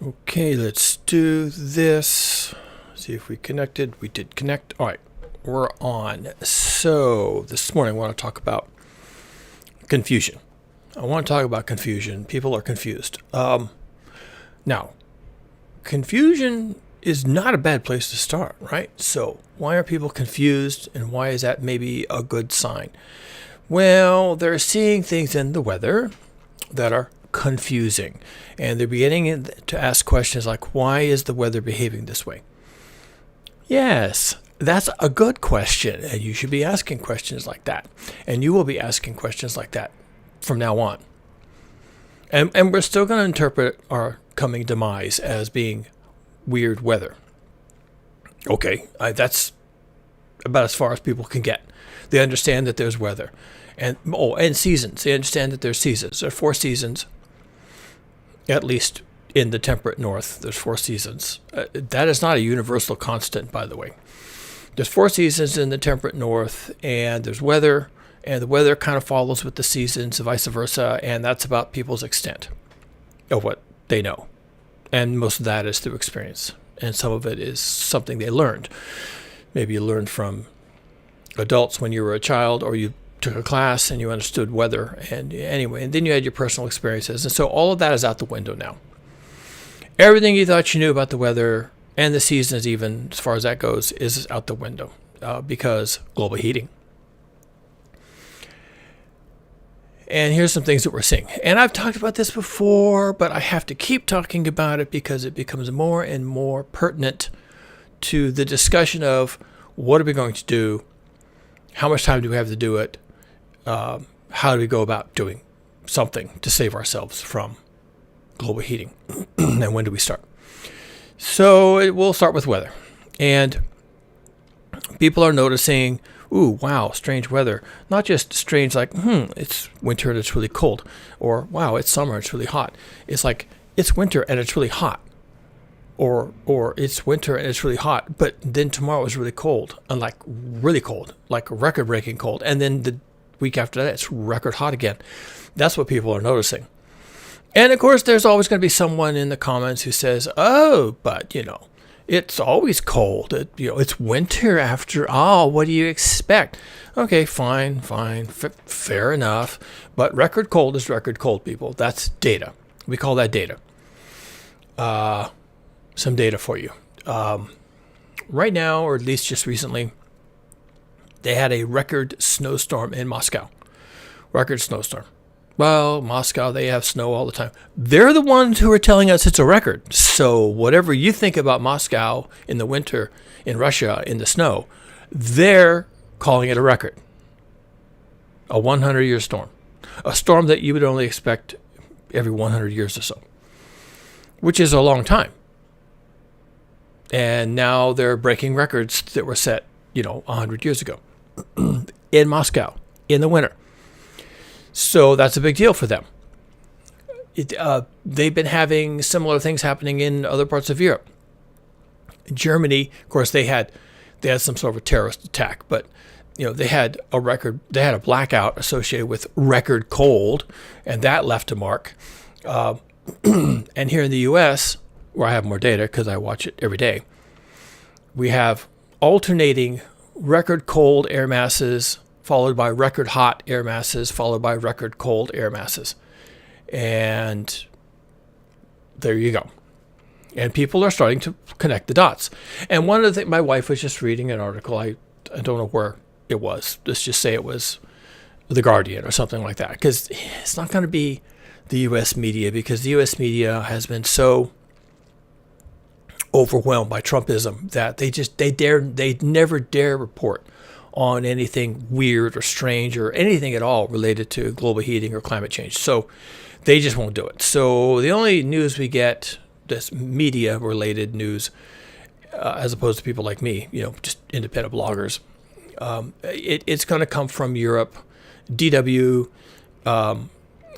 Okay, let's do this. See if we connected. We did connect. All right, we're on. So this morning I want to talk about confusion. I want to talk about confusion. People are confused. Now, confusion is not a bad place to start, right? So why are people confused, and why is that maybe a good sign? Well, they're seeing things in the weather that are confusing, and they're beginning to ask questions like, why is the weather behaving this way? Yes, that's a good question, and you should be asking questions like that, and you will be asking questions like that from now on. And we're still going to interpret our coming demise as being weird weather. Okay, that's about as far as people can get. They understand that there's weather, and seasons. They understand that there's seasons. There are 4 seasons. At least in the temperate north, there's 4 seasons. That is not a universal constant, by the way. There's 4 seasons in the temperate north, and there's weather, and the weather kind of follows with the seasons, vice versa, and that's about people's extent of what they know. And most of that is through experience, and some of it is something they learned. Maybe you learned from adults when you were a child, or you took a class and you understood weather, and anyway, and then you had your personal experiences, and so all of that is out the window now. Everything you thought you knew about the weather and the seasons, even as far as that goes, is out the window because global heating. And here's some things that we're seeing, and I've talked about this before, but I have to keep talking about it because it becomes more and more pertinent to the discussion of what are we going to do, how much time do we have to do it, how do we go about doing something to save ourselves from global heating, and when do we start? So we'll start with weather. And people are noticing, ooh, wow, strange weather. Not just strange like, it's winter and it's really cold. Or, wow, it's summer and it's really hot. It's like, it's winter and it's really hot. Or it's winter and it's really hot, but then tomorrow is really cold, and like record-breaking cold. And then the week after that, it's record hot again. That's what people are noticing. And of course, there's always going to be someone in the comments who says, oh, but it's always cold. It's winter after all. What do you expect? Okay, fine, fair enough. But record cold is record cold, people. That's data. We call that data. Some data for you. Right now, or at least just recently, they had a record snowstorm in Moscow. Record snowstorm. Well, Moscow, they have snow all the time. They're the ones who are telling us it's a record. So whatever you think about Moscow in the winter, in Russia, in the snow, they're calling it a record. A 100-year storm. A storm that you would only expect every 100 years or so, which is a long time. And now they're breaking records that were set, 100 years ago in Moscow in the winter. So that's a big deal for them. They've been having similar things happening in other parts of Europe. Germany, of course, they had some sort of a terrorist attack, but they had a blackout associated with record cold, and that left a mark. And here in the U.S., where I have more data because I watch it every day, we have alternating record cold air masses followed by record hot air masses followed by record cold air masses. And there you go. And people are starting to connect the dots. And one of the things, my wife was just reading an article. I don't know where it was. Let's just say it was The Guardian or something like that, because it's not going to be the U.S. media, because the U.S. media has been so overwhelmed by Trumpism that they never dare report on anything weird or strange or anything at all related to global heating or climate change. So they just won't do it. So the only news we get, this media related news, as opposed to people like me, just independent bloggers, it's going to come from Europe, DW,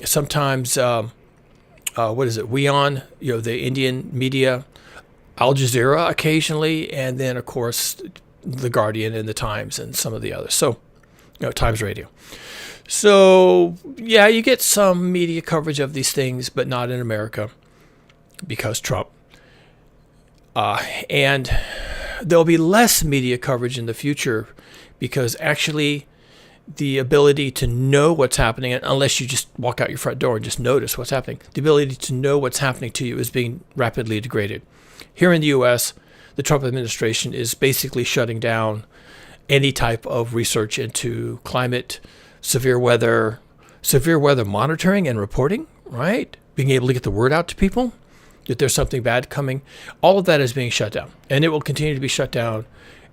sometimes what is it, WION, the Indian media, Al Jazeera occasionally, and then of course The Guardian and the Times and some of the others. So, Times Radio. So, yeah, you get some media coverage of these things, but not in America. because Trump. And there'll be less media coverage in the future because actually the ability to know what's happening, unless you just walk out your front door and just notice what's happening, the ability to know what's happening to you is being rapidly degraded. Here in the U.S., the Trump administration is basically shutting down any type of research into climate, severe weather monitoring and reporting, right? Being able to get the word out to people that there's something bad coming. All of that is being shut down, and it will continue to be shut down,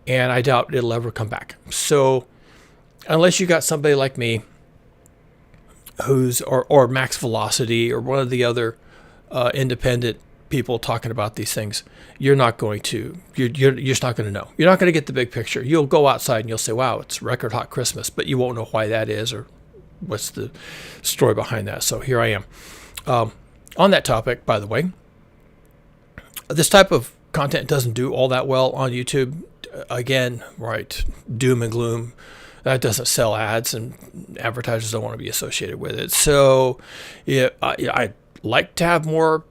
and I doubt it'll ever come back. So unless you got somebody like me who's or Max Velocity or one of the other independent people talking about these things, you're just not going to know. You're not going to get the big picture. You'll go outside and you'll say, wow, it's record hot Christmas, but you won't know why that is or what's the story behind that. So here I am. On that topic, by the way, this type of content doesn't do all that well on YouTube. Again, right, doom and gloom. That doesn't sell ads, and advertisers don't want to be associated with it. So yeah, I like to have more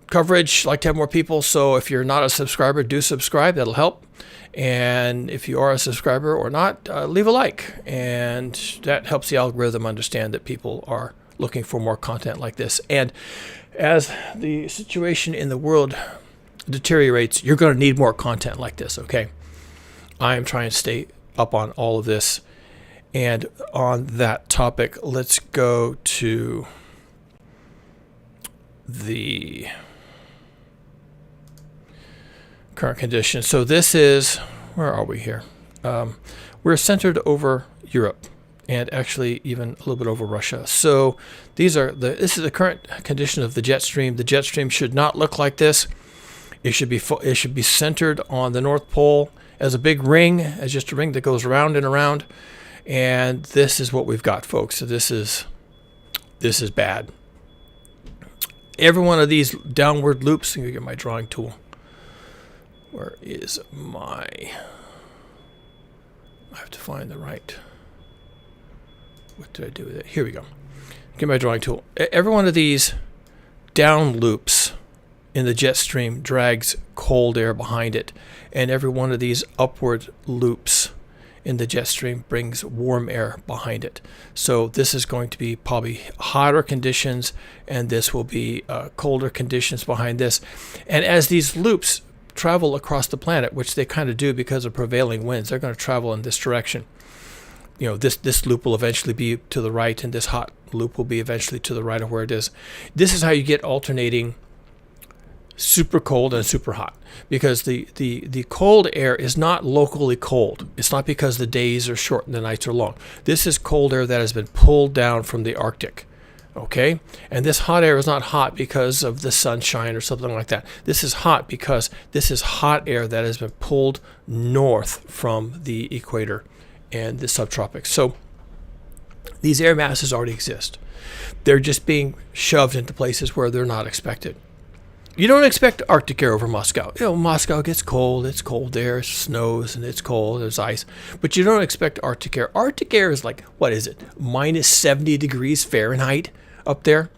coverage, like to have more people. So if you're not a subscriber, do subscribe. That'll help. And if you are a subscriber or not, leave a like. And that helps the algorithm understand that people are looking for more content like this. And as the situation in the world deteriorates, you're going to need more content like this, okay? I am trying to stay up on all of this. And on that topic, let's go to the current conditions. So this is, where are we here? We're centered over Europe and actually even a little bit over Russia. So this is the current condition of the jet stream. The jet stream should not look like this. It should be centered on the North Pole as a big ring, as just a ring that goes around and around. And this is what we've got, folks. So this is bad. Every one of these downward loops, let me get my drawing tool. Where is I have to find the right. What did I do with it? Here we go. Get my drawing tool. Every one of these down loops in the jet stream drags cold air behind it, and every one of these upward loops in the jet stream brings warm air behind it. So this is going to be probably hotter conditions, and this will be colder conditions behind this. And as these loops travel across the planet, which they kind of do because of prevailing winds, they're going to travel in this direction. You know, this loop will eventually be to the right, and this hot loop will be eventually to the right of where it is. This is how you get alternating super cold and super hot, because the cold air is not locally cold. It's not because the days are short and the nights are long. This is cold air that has been pulled down from the Arctic. Okay? And this hot air is not hot because of the sunshine or something like that. This is hot because this is hot air that has been pulled north from the equator and the subtropics. So these air masses already exist. They're just being shoved into places where they're not expected. You don't expect Arctic air over Moscow. You know, Moscow gets cold. It's cold there. It snows and it's cold. There's ice. But you don't expect Arctic air. Arctic air is like, what is it? Minus 70 degrees Fahrenheit up there.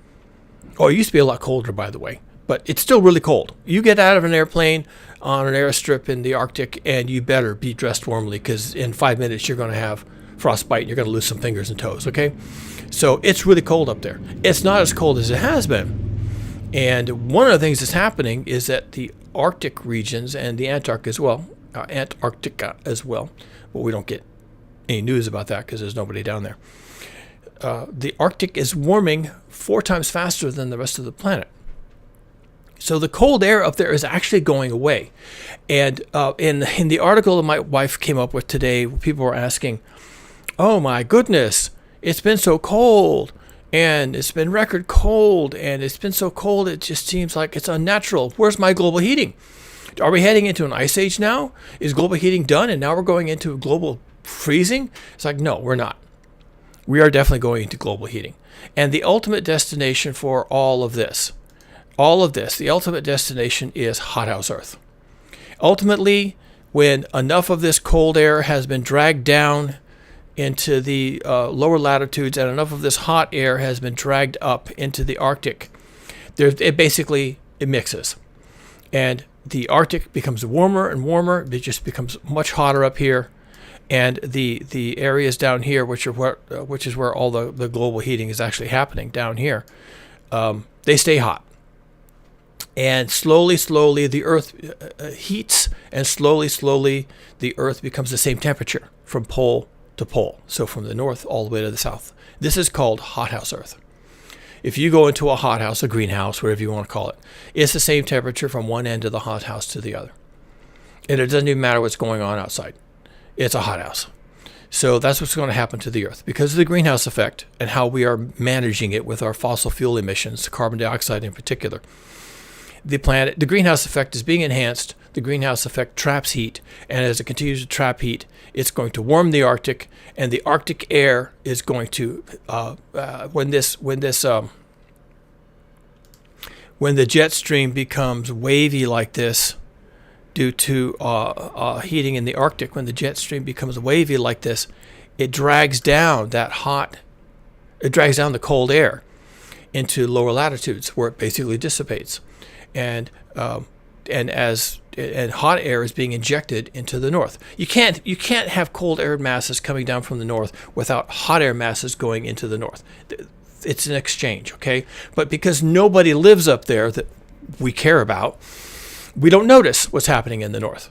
Oh, it used to be a lot colder, by the way. But it's still really cold. You get out of an airplane on an airstrip in the Arctic, and you better be dressed warmly, because in 5 minutes you're going to have frostbite and you're going to lose some fingers and toes, okay? So it's really cold up there. It's not as cold as it has been. And one of the things that's happening is that the Arctic regions and the Antarctica as well, but we don't get any news about that because there's nobody down there. The Arctic is warming 4 times faster than the rest of the planet. So the cold air up there is actually going away. And in the article that my wife came up with today, people were asking, oh my goodness, it's been so cold. And it's been record cold, and it's been so cold it just seems like it's unnatural. Where's my global heating? Are we heading into an ice age now? Is global heating done and now we're going into global freezing? It's like, no, we're not. We are definitely going into global heating. And the ultimate destination for all of this, the ultimate destination is hothouse Earth. Ultimately, when enough of this cold air has been dragged down into the lower latitudes, and enough of this hot air has been dragged up into the Arctic, it basically it mixes. And the Arctic becomes warmer and warmer. It just becomes much hotter up here. And the areas down here, which is where all the global heating is actually happening down here, they stay hot. And slowly the Earth heats, and slowly the Earth becomes the same temperature from pole to pole. So from the north all the way to the south. This is called hothouse Earth. If you go into a hothouse, a greenhouse, whatever you want to call it, it's the same temperature from one end of the hothouse to the other. And it doesn't even matter what's going on outside. It's a hothouse. So that's what's going to happen to the Earth because of the greenhouse effect and how we are managing it with our fossil fuel emissions, carbon dioxide in particular. The greenhouse effect is being enhanced. The greenhouse effect traps heat, and as it continues to trap heat, it's going to warm the Arctic, and the Arctic air is going to when the jet stream becomes wavy like this due to heating in the Arctic. When the jet stream becomes wavy like this, it drags down the cold air into lower latitudes where it basically dissipates. And hot air is being injected into the north. You can't have cold air masses coming down from the north without hot air masses going into the north. It's an exchange, okay? But because nobody lives up there that we care about, we don't notice what's happening in the north.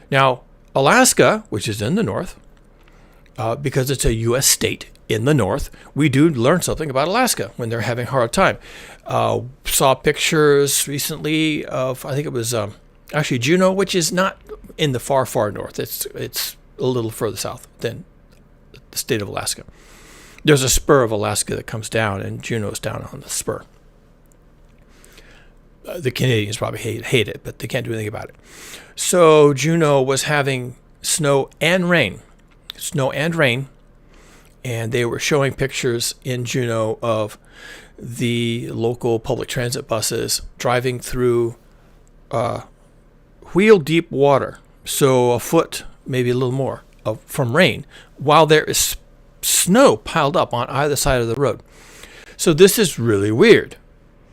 Now, Alaska, which is in the north, because it's a U.S. state in the north, we do learn something about Alaska when they're having a hard time. Saw pictures recently of, I think it was actually Juneau, which is not in the far north. It's a little further south than the state of Alaska. There's a spur of Alaska that comes down, and Juneau's down on the spur. The Canadians probably hate it, but they can't do anything about it. So Juneau was having snow and rain, and they were showing pictures in Juneau of the local public transit buses driving through wheel-deep water, so a foot, maybe a little more, from rain, while there is snow piled up on either side of the road. So this is really weird.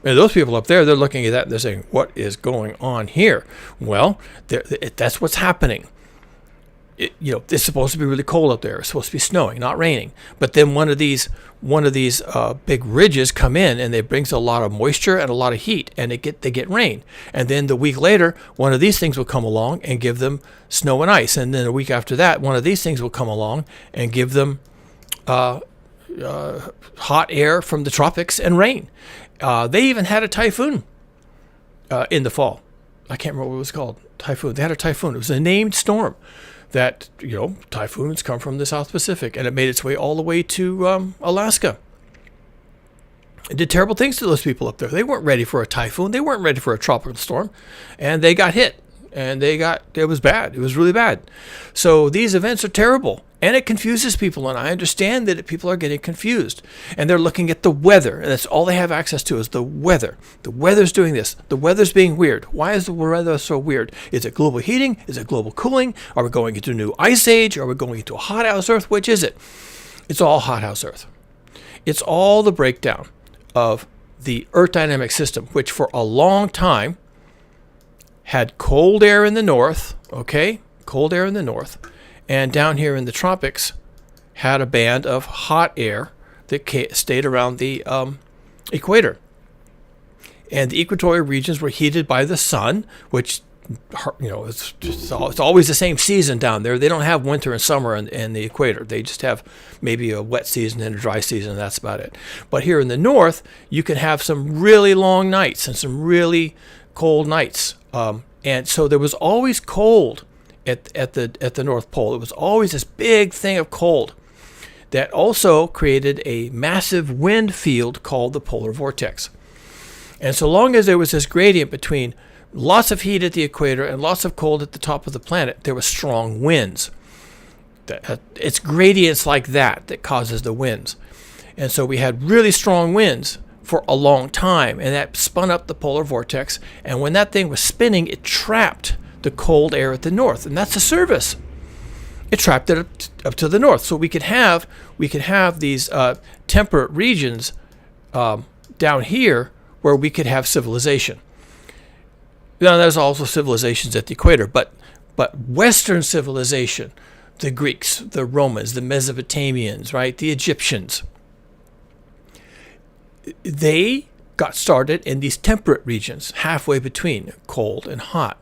And those people up there, they're looking at that and they're saying, what is going on here? Well, that's what's happening. It's supposed to be really cold up there. It's supposed to be snowing, not raining. But then one of these big ridges come in, and it brings a lot of moisture and a lot of heat, and they get rain. And then the week later, one of these things will come along and give them snow and ice. And then a week after that, one of these things will come along and give them hot air from the tropics and rain. They even had a typhoon in the fall. I can't remember what it was called. Typhoon. They had a typhoon. It was a named storm. That, typhoons come from the South Pacific, and it made its way all the way to Alaska. It did terrible things to those people up there. They weren't ready for a typhoon. They weren't ready for a tropical storm, and they got hit, and it was bad. It was really bad. So these events are terrible, and it confuses people, and I understand that people are getting confused, and they're looking at the weather, and that's all they have access to is the weather. The weather's doing this. The weather's being weird. Why is the weather so weird? Is it global heating? Is it global cooling? Are we going into a new ice age? Are we going into a hothouse Earth? Which is it? It's all hothouse Earth. It's all the breakdown of the Earth dynamic system, which for a long time had cold air in the north, okay? Cold air in the north. And down here in the tropics had a band of hot air that stayed around the equator. And the equatorial regions were heated by the sun, which, it's always the same season down there. They don't have winter and summer in the equator. They just have maybe a wet season and a dry season, and that's about it. But here in the north, you can have some really long nights and some really cold nights. And so there was always cold at the North Pole. It was always this big thing of cold that also created a massive wind field called the polar vortex. And so long as there was this gradient between lots of heat at the equator and lots of cold at the top of the planet, there were strong winds. It's gradients like that causes the winds. And so we had really strong winds for a long time, and that spun up the polar vortex. And when that thing was spinning, it trapped the cold air at the north, and that's a service. It trapped it up to the north, so we could have these temperate regions down here where we could have civilization. Now, there's also civilizations at the equator, but Western civilization, the Greeks, the Romans, the Mesopotamians, right, the Egyptians, they got started in these temperate regions, halfway between cold and hot.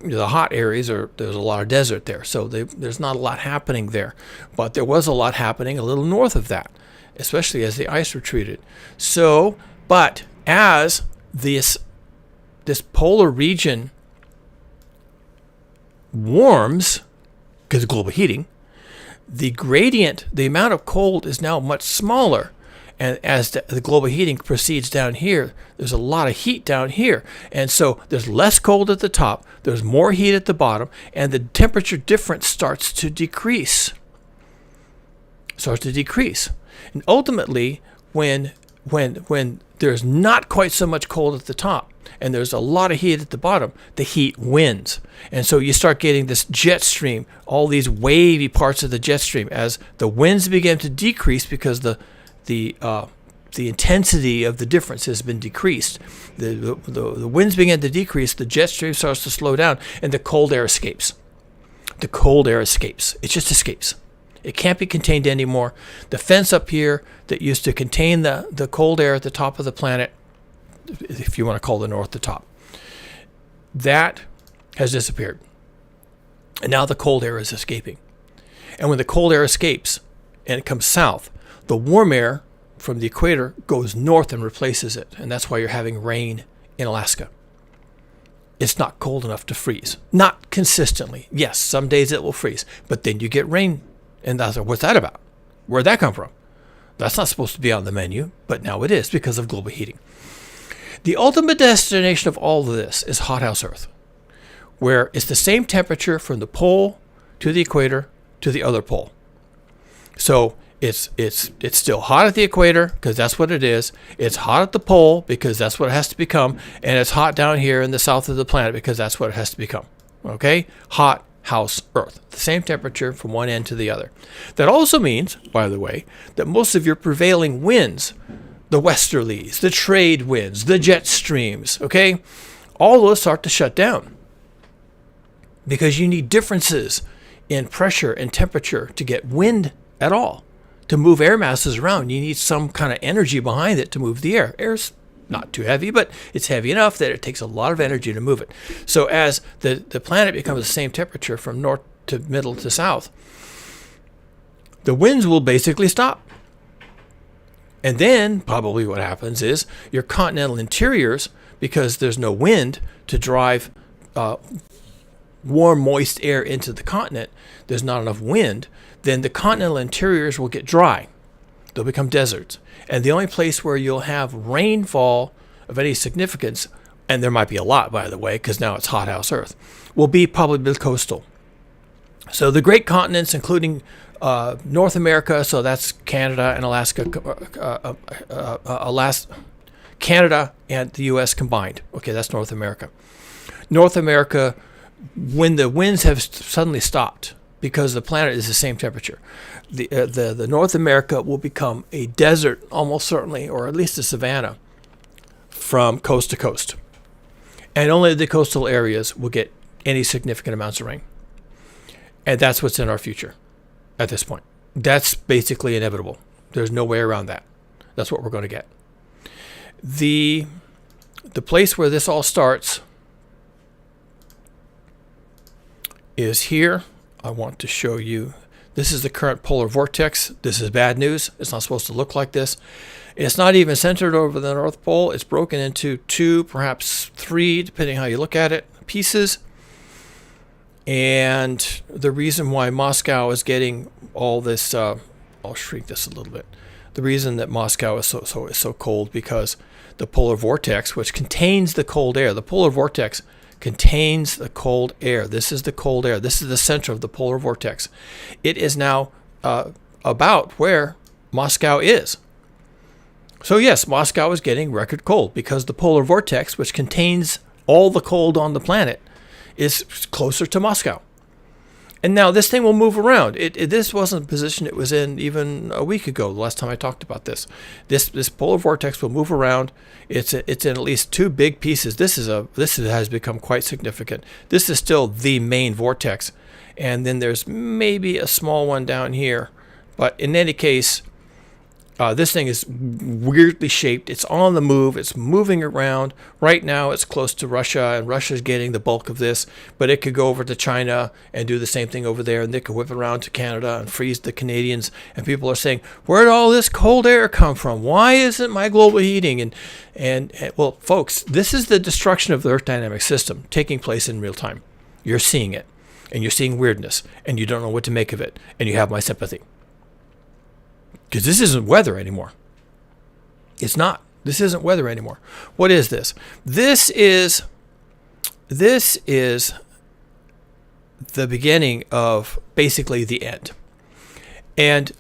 The hot areas there's a lot of desert there, so there's not a lot happening there. But there was a lot happening a little north of that, especially as the ice retreated. So, but as this polar region warms, because of global heating, the gradient, the amount of cold is now much smaller. And as the global heating proceeds down here, there's a lot of heat down here. And so there's less cold at the top, there's more heat at the bottom, and the temperature difference starts to decrease. And ultimately, when there's not quite so much cold at the top, and there's a lot of heat at the bottom, the heat wins. And so you start getting this jet stream, all these wavy parts of the jet stream, as the winds begin to decrease because the intensity of the difference has been decreased. The winds begin to decrease, the jet stream starts to slow down, and the cold air escapes. It just escapes. It can't be contained anymore. The fence up here that used to contain the cold air at the top of the planet, if you want to call the north the top, that has disappeared. And now the cold air is escaping. And when the cold air escapes and it comes south, the warm air from the equator goes north and replaces it. And that's why you're having rain in Alaska. It's not cold enough to freeze. Not consistently. Yes, some days it will freeze. But then you get rain. And that's, what's that about? Where'd that come from? That's not supposed to be on the menu. But now it is because of global heating. The ultimate destination of all of this is hothouse Earth, where it's the same temperature from the pole to the equator to the other pole. So it's still hot at the equator because that's what it is. It's hot at the pole because that's what it has to become. And it's hot down here in the south of the planet because that's what it has to become. Okay? Hot house Earth. The same temperature from one end to the other. That also means, by the way, that most of your prevailing winds, the westerlies, the trade winds, the jet streams, okay, all those start to shut down because you need differences in pressure and temperature to get wind at all. To move air masses around, you need some kind of energy behind it to move the air. Air's not too heavy, but it's heavy enough that it takes a lot of energy to move it. So as the planet becomes the same temperature from north to middle to south, the winds will basically stop. And then probably what happens is your continental interiors, because there's no wind to drive warm, moist air into the continent, there's not enough wind, then the continental interiors will get dry. They'll become deserts. And the only place where you'll have rainfall of any significance, and there might be a lot, by the way, because now it's hothouse Earth, will be probably the coastal. So the great continents, including North America, so that's Canada and Alaska, Canada and the U.S. combined. Okay, that's North America. North America, when the winds have suddenly stopped, because the planet is the same temperature, the North America will become a desert almost certainly, or at least a savanna, from coast to coast. And only the coastal areas will get any significant amounts of rain. And that's what's in our future at this point. That's basically inevitable. There's no way around that. That's what we're going to get. The place where this all starts is here. I want to show you. This is the current polar vortex. This is bad news. It's not supposed to look like this. It's not even centered over the North Pole. It's broken into 2, perhaps 3, depending how you look at it, pieces. And the reason why Moscow is getting all this, I'll shrink this a little bit. The reason that Moscow is so cold because the polar vortex, which contains the cold air, the polar vortex contains the cold air. This is the cold air. This is the center of the polar vortex. It is now about where Moscow is. So yes, Moscow is getting record cold because the polar vortex, which contains all the cold on the planet, is closer to Moscow. And now this thing will move around. This wasn't the position it was in even a week ago, the last time I talked about this. This polar vortex will move around. It's in at least two big pieces. This has become quite significant. This is still the main vortex. And then there's maybe a small one down here. But in any case, this thing is weirdly shaped. It's on the move. It's moving around. Right now, it's close to Russia, and Russia's getting the bulk of this. But it could go over to China and do the same thing over there, and they could whip it around to Canada and freeze the Canadians. And people are saying, where did all this cold air come from? Why isn't my global heating? And well, folks, this is the destruction of the Earth dynamic system taking place in real time. You're seeing it, and you're seeing weirdness, and you don't know what to make of it, and you have my sympathy. Because this isn't weather anymore. It's not. This isn't weather anymore. What is this? This is the beginning of basically the end. And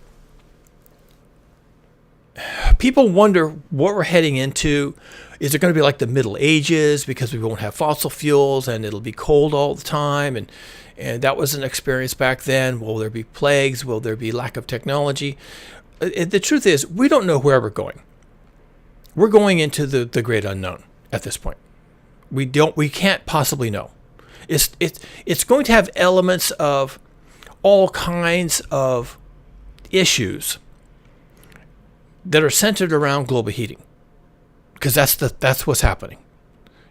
people wonder what we're heading into. Is it going to be like the Middle Ages because we won't have fossil fuels and it'll be cold all the time? And that was an experience back then. Will there be plagues? Will there be lack of technology? The truth is, we don't know where we're going. We're going into the great unknown at this point. We can't possibly know. It's going to have elements of all kinds of issues that are centered around global heating, because that's what's happening.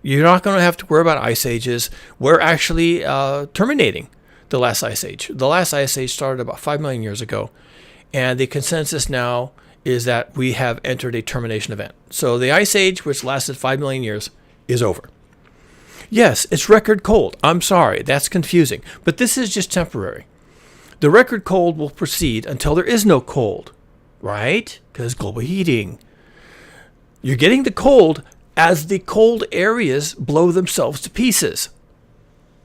You're not going to have to worry about ice ages. We're actually terminating the last ice age. The last ice age started about 5 million years ago. And the consensus now is that we have entered a termination event. So the ice age, which lasted 5 million years, is over. Yes, it's record cold. I'm sorry, that's confusing. But this is just temporary. The record cold will proceed until there is no cold, right? Because global heating. You're getting the cold as the cold areas blow themselves to pieces.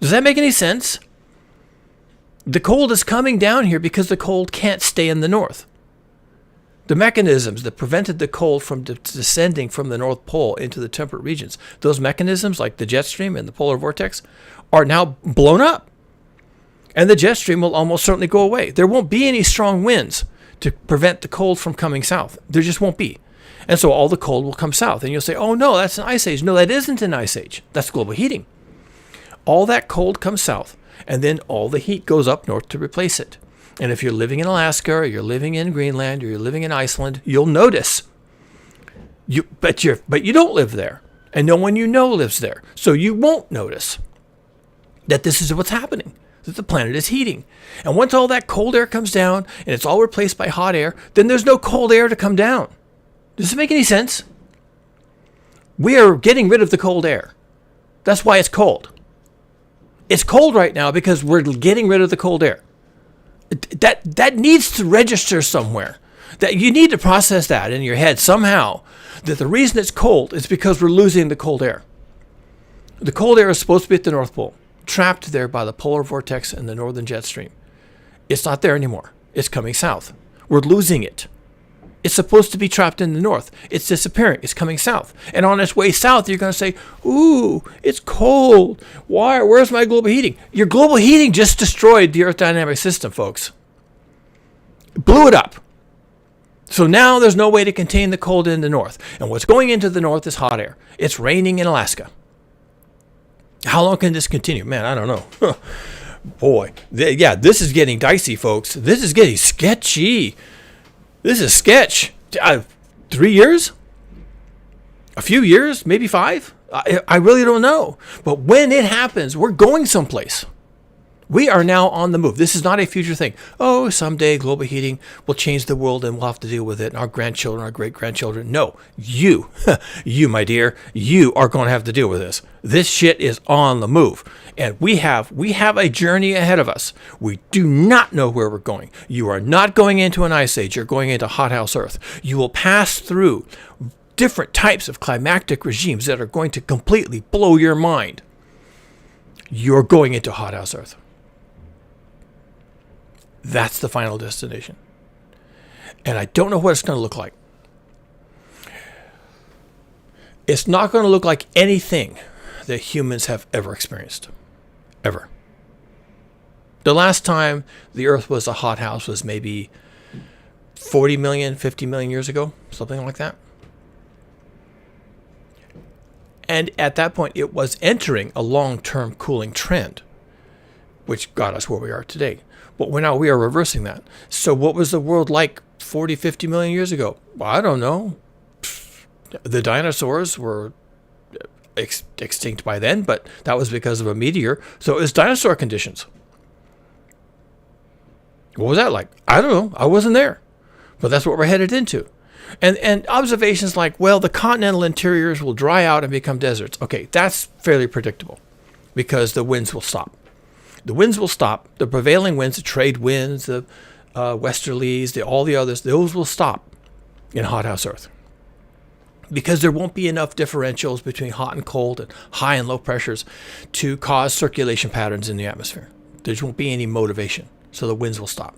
Does that make any sense? The cold is coming down here because the cold can't stay in the north. The mechanisms that prevented the cold from descending from the North Pole into the temperate regions, those mechanisms like the jet stream and the polar vortex, are now blown up. And the jet stream will almost certainly go away. There won't be any strong winds to prevent the cold from coming south. There just won't be. And so all the cold will come south. And you'll say, oh no, that's an ice age. No, that isn't an ice age. That's global heating. All that cold comes south. And then all the heat goes up north to replace it. And if you're living in Alaska, or you're living in Greenland, or you're living in Iceland, you'll notice. But you don't live there. And no one you know lives there. So you won't notice that this is what's happening, that the planet is heating. And once all that cold air comes down, and it's all replaced by hot air, then there's no cold air to come down. Does it make any sense? We are getting rid of the cold air. That's why it's cold. It's cold right now because we're getting rid of the cold air. That needs to register somewhere. That you need to process that in your head somehow. That the reason it's cold is because we're losing the cold air. The cold air is supposed to be at the North Pole, trapped there by the polar vortex and the northern jet stream. It's not there anymore. It's coming south. We're losing it. It's supposed to be trapped in the north. It's disappearing. It's coming south. And on its way south, you're going to say, ooh, it's cold. Why? Where's my global heating? Your global heating just destroyed the Earth dynamic system, folks. It blew it up. So now there's no way to contain the cold in the north. And what's going into the north is hot air. It's raining in Alaska. How long can this continue? Man, I don't know. Boy. Yeah, this is getting dicey, folks. This is getting sketchy. This is sketch. 3 years? A few years? Maybe 5? I really don't know. But when it happens, we're going someplace. We are now on the move. This is not a future thing. Oh, someday global heating will change the world and we'll have to deal with it. And our grandchildren, our great-grandchildren. No, you, my dear, you are going to have to deal with this. This shit is on the move. And we have a journey ahead of us. We do not know where we're going. You are not going into an ice age. You're going into hothouse Earth. You will pass through different types of climactic regimes that are going to completely blow your mind. You're going into hothouse Earth. That's the final destination. And I don't know what it's going to look like. It's not going to look like anything that humans have ever experienced. Ever. The last time the Earth was a hot house was maybe 40 million, 50 million years ago, something like that. And at that point, it was entering a long-term cooling trend, which got us where we are today. But now we are reversing that. So what was the world like 40, 50 million years ago? Well, I don't know. The dinosaurs were extinct by then, but that was because of a meteor. So it was dinosaur conditions. What was that like? I don't know. I wasn't there. But that's what we're headed into. And observations like, well, the continental interiors will dry out and become deserts. Okay, that's fairly predictable because the winds will stop. The winds will stop. The prevailing winds, the trade winds, the westerlies, all the others, those will stop in hothouse Earth because there won't be enough differentials between hot and cold and high and low pressures to cause circulation patterns in the atmosphere. There won't be any motivation, so the winds will stop.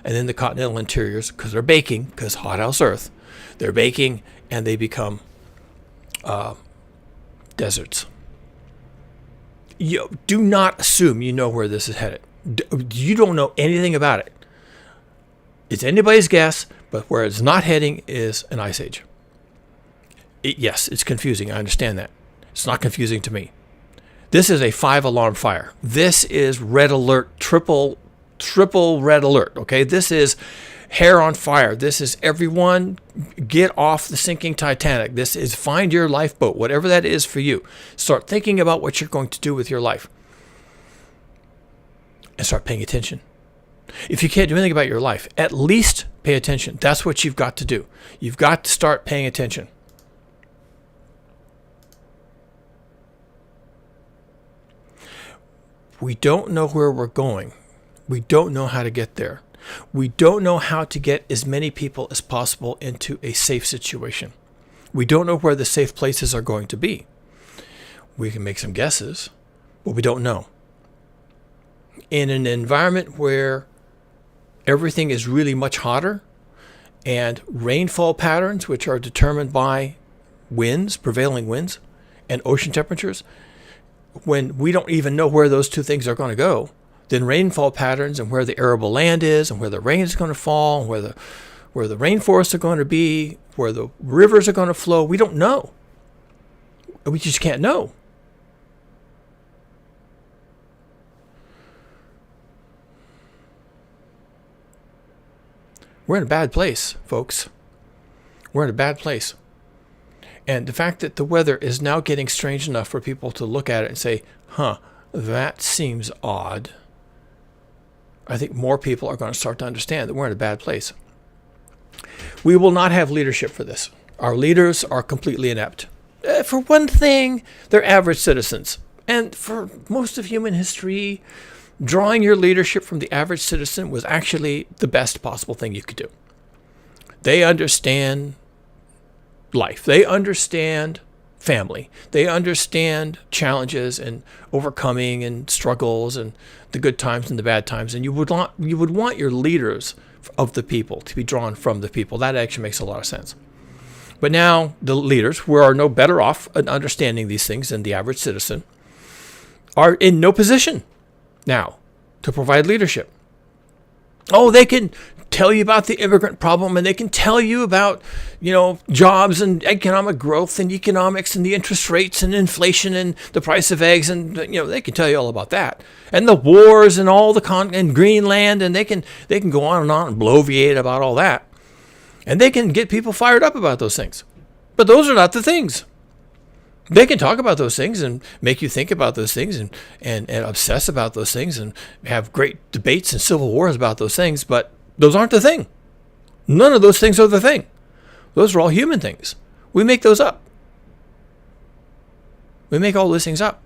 And then the continental interiors, because they're baking, because hothouse Earth, they're baking and they become deserts. You do not assume you know where this is headed. You don't know anything about it. It's anybody's guess, but where it's not heading is an ice age. Yes, it's confusing. I understand that. It's not confusing to me. This is a 5-alarm fire. This is red alert, triple red alert. Okay, this is hair on fire. This is everyone get off the sinking Titanic. This is find your lifeboat, whatever that is for you. Start thinking about what you're going to do with your life and start paying attention. If you can't do anything about your life, at least pay attention. That's what you've got to do. You've got to start paying attention. We don't know where we're going. We don't know how to get there. We don't know how to get as many people as possible into a safe situation. We don't know where the safe places are going to be. We can make some guesses, but we don't know. In an environment where everything is really much hotter and rainfall patterns, which are determined by winds, prevailing winds, and ocean temperatures, when we don't even know where those two things are going to go, then rainfall patterns and where the arable land is and where the rain is going to fall, where the rainforests are going to be, where the rivers are going to flow, we don't know. We just can't know. We're in a bad place, folks. We're in a bad place. And the fact that the weather is now getting strange enough for people to look at it and say, that seems odd. I think more people are going to start to understand that we're in a bad place. We will not have leadership for this. Our leaders are completely inept. For one thing, they're average citizens. And for most of human history, drawing your leadership from the average citizen was actually the best possible thing you could do. They understand life. They understand family. They understand challenges and overcoming and struggles and the good times and the bad times. And you would want your leaders of the people to be drawn from the people. That actually makes a lot of sense. But now the leaders, who are no better off at understanding these things than the average citizen, are in no position now to provide leadership. Oh, they can tell you about the immigrant problem, and they can tell you about, jobs and economic growth and economics and the interest rates and inflation and the price of eggs, and they can tell you all about that, and the wars and all and Greenland, and they can go on and bloviate about all that, and they can get people fired up about those things. But those are not the things. They can talk about those things and make you think about those things and obsess about those things and have great debates and civil wars about those things, but those aren't the thing. None of those things are the thing. Those are all human things. We make those up. We make all those things up.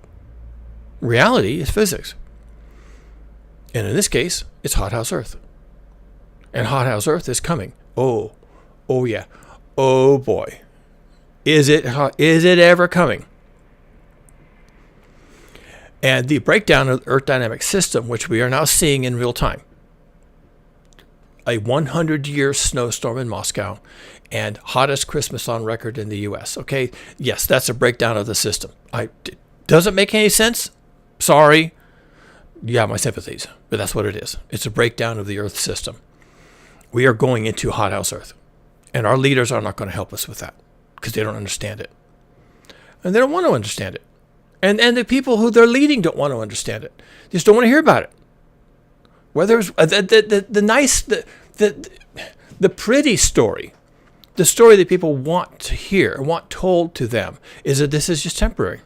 Reality is physics. And in this case, it's hothouse Earth. And hothouse Earth is coming. Oh yeah. Oh boy. Is it ever coming? And the breakdown of the Earth dynamic system, which we are now seeing in real time, a 100-year snowstorm in Moscow and hottest Christmas on record in the U.S. Okay, yes, that's a breakdown of the system. Doesn't make any sense. Sorry. you have my sympathies. But that's what it is. It's a breakdown of the Earth system. We are going into hothouse Earth. And our leaders are not going to help us with that because they don't understand it. And they don't want to understand it. And the people who they're leading don't want to understand it. They just don't want to hear about it. Whether it's the pretty story, the story that people want to hear, want told to them, is that this is just temporary.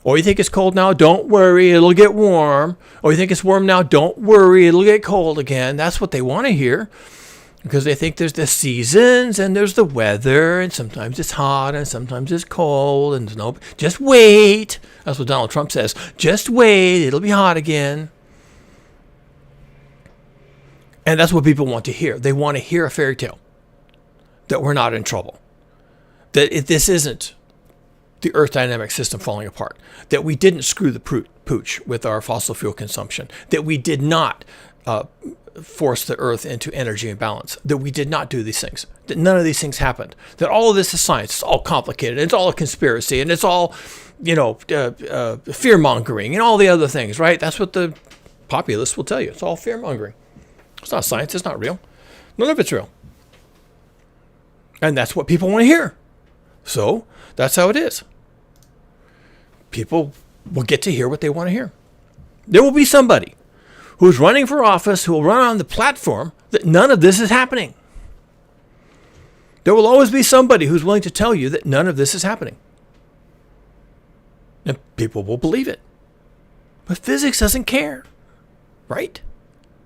Or you think it's cold now? Don't worry, it'll get warm. Or you think it's warm now? Don't worry, it'll get cold again. That's what they want to hear. Because they think there's the seasons and there's the weather, and sometimes it's hot and sometimes it's cold, and no, just wait. That's what Donald Trump says. Just wait, it'll be hot again. And that's what people want to hear. They want to hear a fairy tale. That we're not in trouble. That this isn't the Earth dynamic system falling apart. That we didn't screw the pooch with our fossil fuel consumption. That we did not force the Earth into energy imbalance. That we did not do these things. That none of these things happened. That all of this is science. It's all complicated. It's all a conspiracy. And it's all, fear-mongering and all the other things, right? That's what the populists will tell you. It's all fear-mongering. It's not science. It's not real. None of it's real. And that's what people want to hear. So that's how it is. People will get to hear what they want to hear. There will be somebody who's running for office who will run on the platform that none of this is happening. There will always be somebody who's willing to tell you that none of this is happening. And people will believe it. But physics doesn't care, right?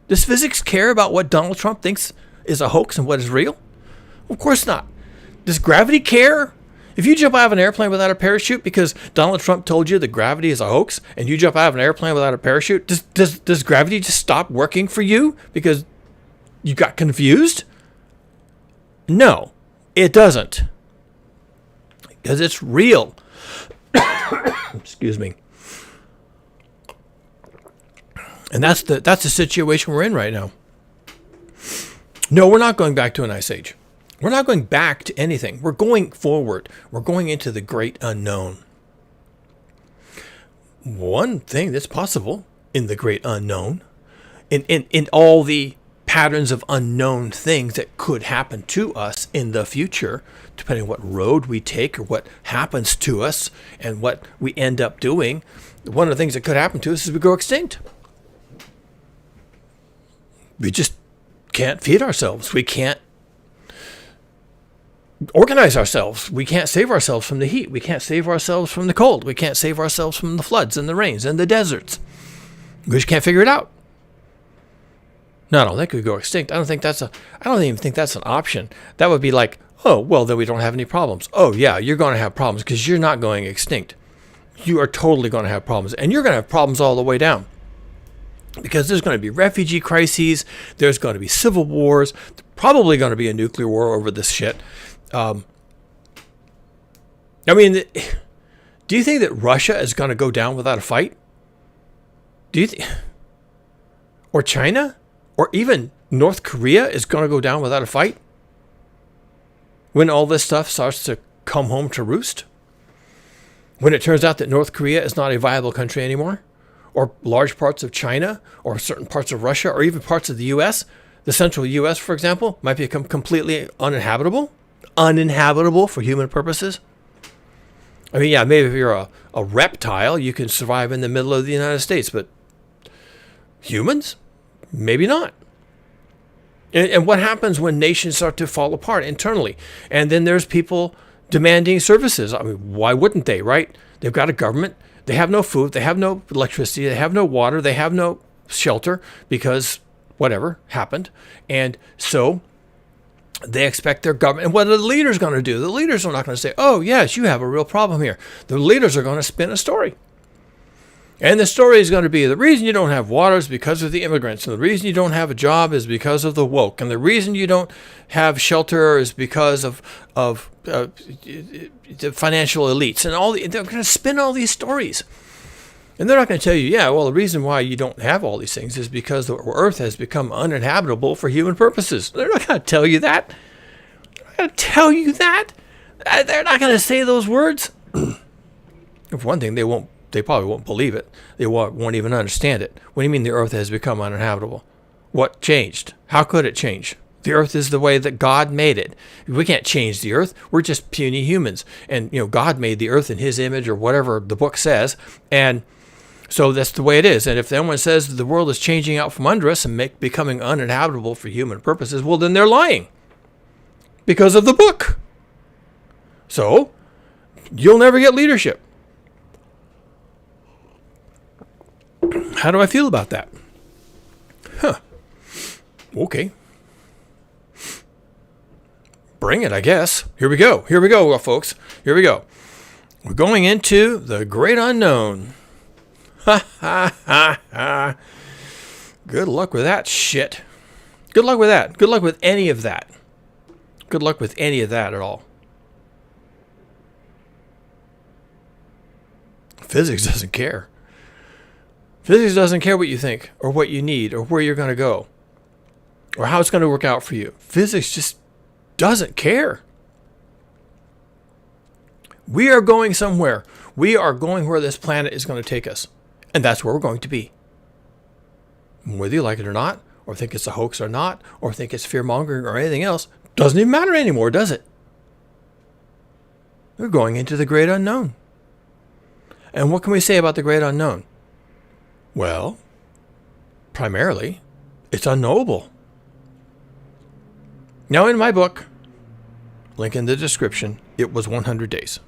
Does physics care about what Donald Trump thinks is a hoax and what is real? Of course not. Does gravity care? If you jump out of an airplane without a parachute because Donald Trump told you that gravity is a hoax, and you jump out of an airplane without a parachute, does gravity just stop working for you because you got confused? No, it doesn't. Because it's real. Excuse me. And that's the situation we're in right now. No, we're not going back to an ice age. We're not going back to anything. We're going forward. We're going into the great unknown. One thing that's possible in the great unknown, in all the patterns of unknown things that could happen to us in the future, depending on what road we take or what happens to us and what we end up doing, one of the things that could happen to us is we go extinct. We just can't feed ourselves. We can't organize ourselves. We can't save ourselves from the heat. We can't save ourselves from the cold. We can't save ourselves from the floods and the rains and the deserts. We just can't figure it out. No, I don't think we go extinct. I don't even think that's an option. That would be like, oh, well, then we don't have any problems. Oh, yeah, you're going to have problems because you're not going extinct. You are totally going to have problems. And you're going to have problems all the way down. Because there's going to be refugee crises. There's going to be civil wars. There's probably going to be a nuclear war over this shit. Do you think that Russia is going to go down without a fight? Or China? Or even North Korea is going to go down without a fight? When all this stuff starts to come home to roost? When it turns out that North Korea is not a viable country anymore? Or large parts of China? Or certain parts of Russia? Or even parts of the U.S.? The central U.S., for example, might become completely uninhabitable? Uninhabitable for human purposes? I mean, yeah, maybe if you're a reptile, you can survive in the middle of the United States, but humans? Maybe not. And what happens when nations start to fall apart internally? And then there's people demanding services. I mean, why wouldn't they, right? They've got a government. They have no food. They have no electricity. They have no water. They have no shelter because whatever happened. And so they expect their government. And what are the leaders going to do? The leaders are not going to say, oh, yes, you have a real problem here. The leaders are going to spin a story. And the story is going to be the reason you don't have water is because of the immigrants. And the reason you don't have a job is because of the woke. And the reason you don't have shelter is because of the financial elites. And they're going to spin all these stories. And they're not going to tell you, yeah, well, the reason why you don't have all these things is because the earth has become uninhabitable for human purposes. They're not going to tell you that. They're not going to tell you that. They're not going to say those words. For one thing, they won't they probably won't believe it. They won't even understand it. What do you mean the earth has become uninhabitable? What changed? How could it change? The earth is the way that God made it. We can't change the earth. We're just puny humans. And, God made the earth in his image or whatever the book says. And so that's the way it is. And if anyone says the world is changing out from under us and becoming uninhabitable for human purposes, well, then they're lying because of the book. So you'll never get leadership. How do I feel about that? Okay. Bring it, I guess. Here we go, folks. Here we go. We're going into the great unknown. Ha, ha, ha, ha. Good luck with that shit. Good luck with that. Good luck with any of that. Good luck with any of that at all. Physics doesn't care. Physics doesn't care what you think or what you need or where you're going to go or how it's going to work out for you. Physics just doesn't care. We are going somewhere. We are going where this planet is going to take us. And that's where we're going to be. Whether you like it or not, or think it's a hoax or not, or think it's fear-mongering or anything else, doesn't even matter anymore, does it? We're going into the great unknown. And what can we say about the great unknown? Well, primarily, it's unknowable. Now, in my book, link in the description, it was 100 days.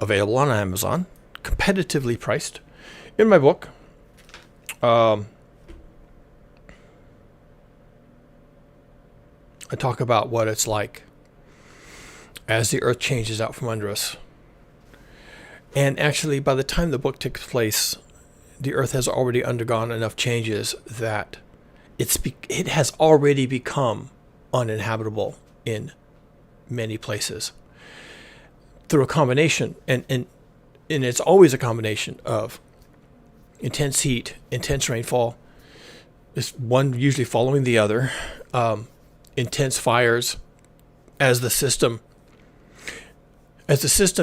Available on Amazon, competitively priced. In my book, I talk about what it's like as the earth changes out from under us. And actually, by the time the book takes place, the earth has already undergone enough changes that it has already become uninhabitable in many places through a combination, and it's always a combination of intense heat, intense rainfall, is one usually following the other, intense fires as the system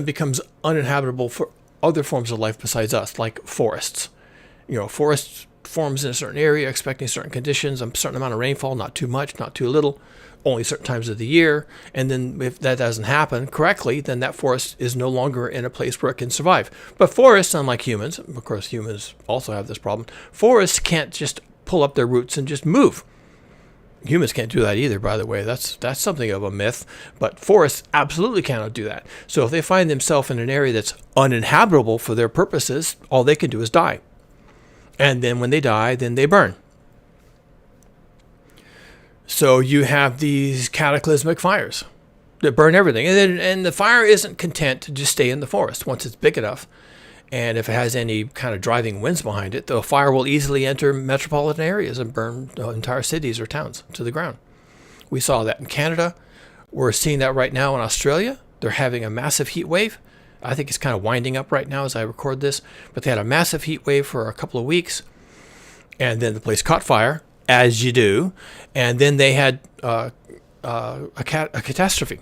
becomes uninhabitable for other forms of life besides us, like forests. Forests forms in a certain area, expecting certain conditions, a certain amount of rainfall, not too much, not too little, only certain times of the year. And then if that doesn't happen correctly, then that forest is no longer in a place where it can survive. But forests, unlike humans, of course humans also have this problem, forests can't just pull up their roots and just move. Humans can't do that either, by the way. That's something of a myth. But forests absolutely cannot do that. So if they find themselves in an area that's uninhabitable for their purposes, all they can do is die. And then when they die, then they burn. So you have these cataclysmic fires that burn everything. And the fire isn't content to just stay in the forest once it's big enough. And if it has any kind of driving winds behind it, the fire will easily enter metropolitan areas and burn entire cities or towns to the ground. We saw that in Canada. We're seeing that right now in Australia. They're having a massive heat wave. I think it's kind of winding up right now as I record this. But they had a massive heat wave for a couple of weeks. And then the place caught fire, as you do. And then they had a catastrophe.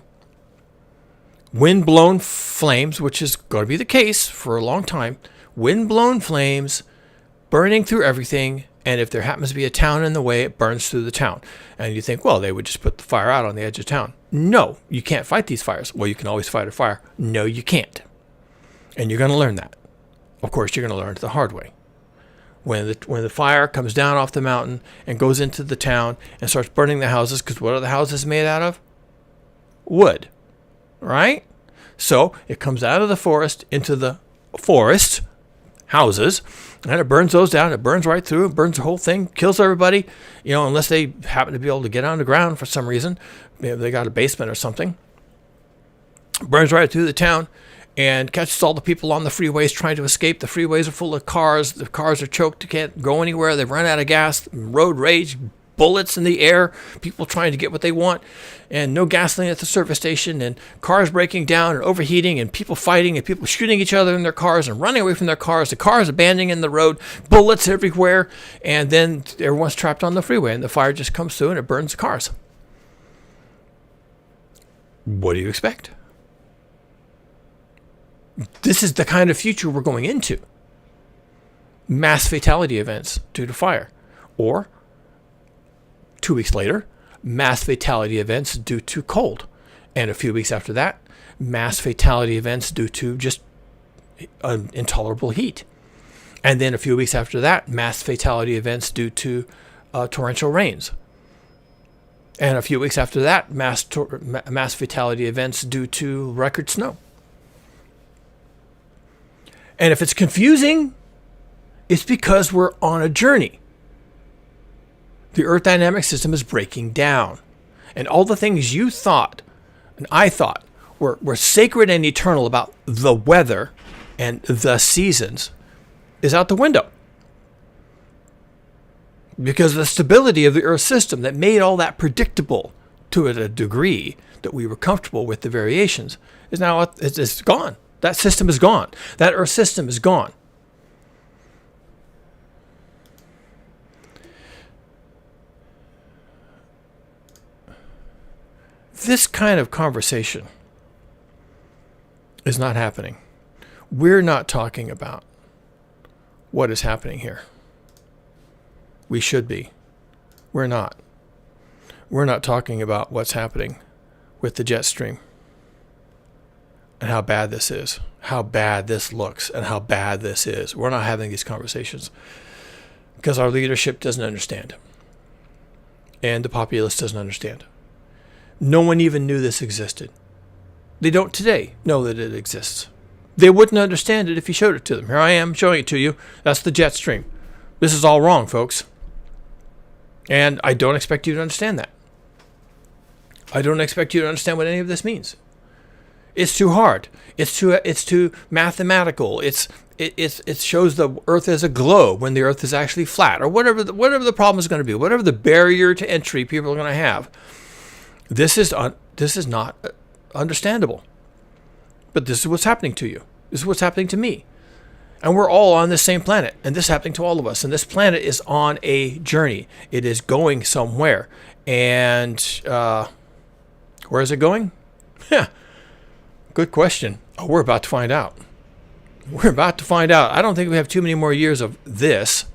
Wind-blown flames, which is going to be the case for a long time. Wind-blown flames burning through everything. And if there happens to be a town in the way, it burns through the town. And you think, well, they would just put the fire out on the edge of town. No, you can't fight these fires. Well, you can always fight a fire. No, you can't. And you're going to learn that. Of course, you're going to learn it the hard way. When the fire comes down off the mountain and goes into the town and starts burning the houses, because what are the houses made out of? Wood. Right? So it comes out of the forest into the forest houses, and it burns those down. It burns right through. It burns the whole thing, kills everybody, unless they happen to be able to get on the ground for some reason. Maybe they got a basement or something. Burns right through the town and catches all the people on the freeways trying to escape. The freeways are full of cars. The cars are choked. They can't go anywhere. They've run out of gas. Road rage. Bullets in the air, people trying to get what they want, and no gasoline at the service station, and cars breaking down and overheating, and people fighting, and people shooting each other in their cars and running away from their cars, the cars abandoning the road, bullets everywhere, and then everyone's trapped on the freeway, and the fire just comes through and it burns the cars. What do you expect? This is the kind of future we're going into. mass fatality events due to fire. Or 2 weeks later, mass fatality events due to cold. And a few weeks after that, mass fatality events due to just intolerable heat. And then a few weeks after that, mass fatality events due to torrential rains. And a few weeks after that, mass fatality events due to record snow. And if it's confusing, it's because we're on a journey. The Earth dynamic system is breaking down. And all the things you thought, and I thought, were sacred and eternal about the weather and the seasons is out the window. Because the stability of the Earth system that made all that predictable to a degree that we were comfortable with the variations is now it's gone. That system is gone. That Earth system is gone. This kind of conversation is not happening. We're not talking about what is happening here. We should be. We're not. We're not talking about what's happening with the jet stream and how bad this is, how bad this looks, and how bad this is. We're not having these conversations because our leadership doesn't understand and the populace doesn't understand. No one even knew this existed. They don't today know that it exists. They wouldn't understand it if you showed it to them. Here I am showing it to you. That's the jet stream. This is all wrong, folks. And I don't expect you to understand that. I don't expect you to understand what any of this means. It's too hard. It's too mathematical. It shows the Earth as a globe when the Earth is actually flat, or whatever the problem is going to be, whatever the barrier to entry people are going to have. This is not understandable. But this is what's happening to you. This is what's happening to me. And we're all on the same planet. And this is happening to all of us. And this planet is on a journey. It is going somewhere. And where is it going? Yeah, good question. Oh, we're about to find out. We're about to find out. I don't think we have too many more years of this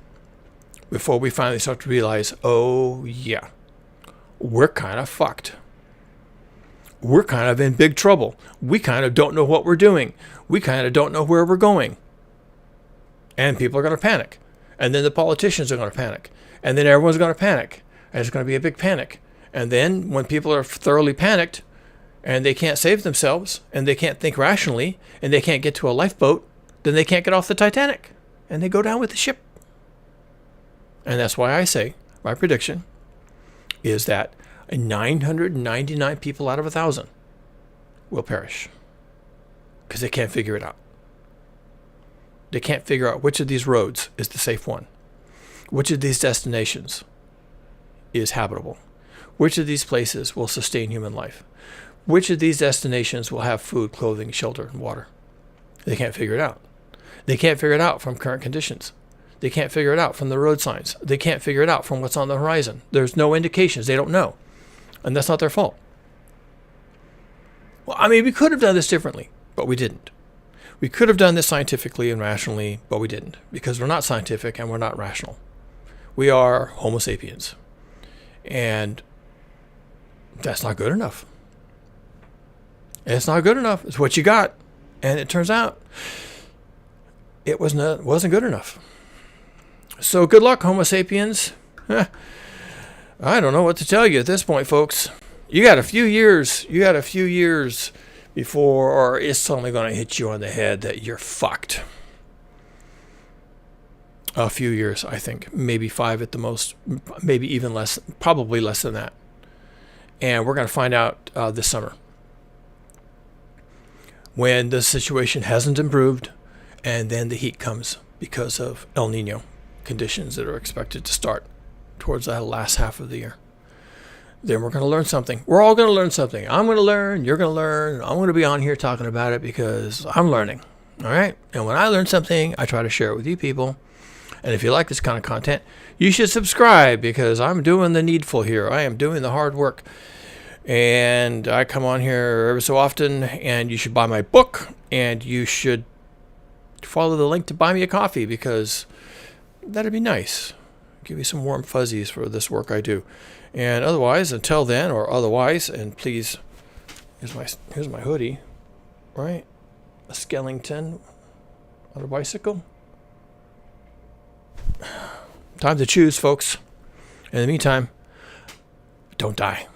before we finally start to realize, oh, yeah, we're kind of fucked. We're kind of in big trouble. We kind of don't know what we're doing. We kind of don't know where we're going. And people are going to panic. And then the politicians are going to panic. And then everyone's going to panic. And it's going to be a big panic. And then when people are thoroughly panicked and they can't save themselves and they can't think rationally and they can't get to a lifeboat, then they can't get off the Titanic. And they go down with the ship. And that's why I say my prediction is that 999 people out of 1,000 will perish because they can't figure it out. They can't figure out which of these roads is the safe one, which of these destinations is habitable, which of these places will sustain human life, which of these destinations will have food, clothing, shelter, and water. They can't figure it out. They can't figure it out from current conditions. They can't figure it out from the road signs. They can't figure it out from what's on the horizon. There's no indications. They don't know. And that's not their fault. Well, I mean, we could have done this differently, but we didn't. We could have done this scientifically and rationally, but we didn't, because we're not scientific and we're not rational. We are Homo sapiens. And that's not good enough. It's not good enough. It's what you got. And it turns out it wasn't good enough. So good luck, Homo sapiens. I don't know what to tell you at this point, folks. You got a few years before it's suddenly going to hit you on the head that you're fucked. A few years, I think. Maybe 5 at the most. Maybe even less. Probably less than that. And we're going to find out this summer. When the situation hasn't improved and then the heat comes because of El Nino conditions that are expected to start towards the last half of the year. Then we're going to learn something. We're all going to learn something. I'm going to learn. You're going to learn. I'm going to be on here talking about it because I'm learning. All right? And when I learn something, I try to share it with you people. And if you like this kind of content, you should subscribe because I'm doing the needful here. I am doing the hard work. And I come on here every so often, and you should buy my book, and you should follow the link to buy me a coffee because that'd be nice. Give you some warm fuzzies for this work I do. And otherwise, until then, or otherwise, and please, here's my hoodie, right? A skeleton on a bicycle. Time to choose, folks. In the meantime, don't die.